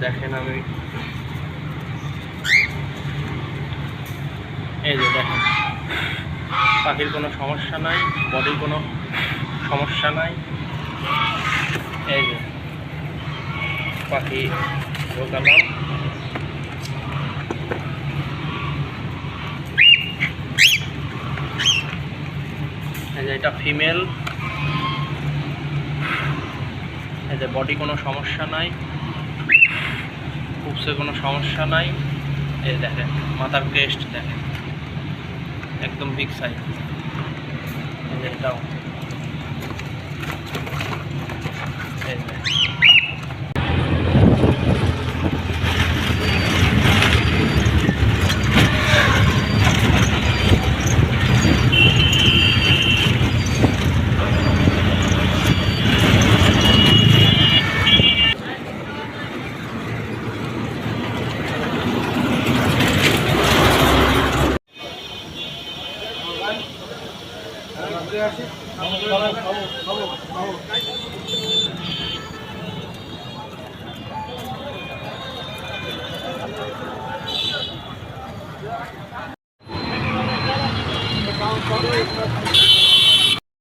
দেখেন আমি এই যে দেখেন পাখির কোনো সমস্যা নাই, বডির কোনো সমস্যা নাই। এই যে পাখি ঢোকালাম, এই যে এটা ফিমেল, এই যে বডি কোনো সমস্যা নাই, পুপসে কোনো সমস্যা নাই। এই দেখেন মাথার ক্রেস্ট দেখেন একদম বিগ সাইজ। এই যে এটাও এই যে আসি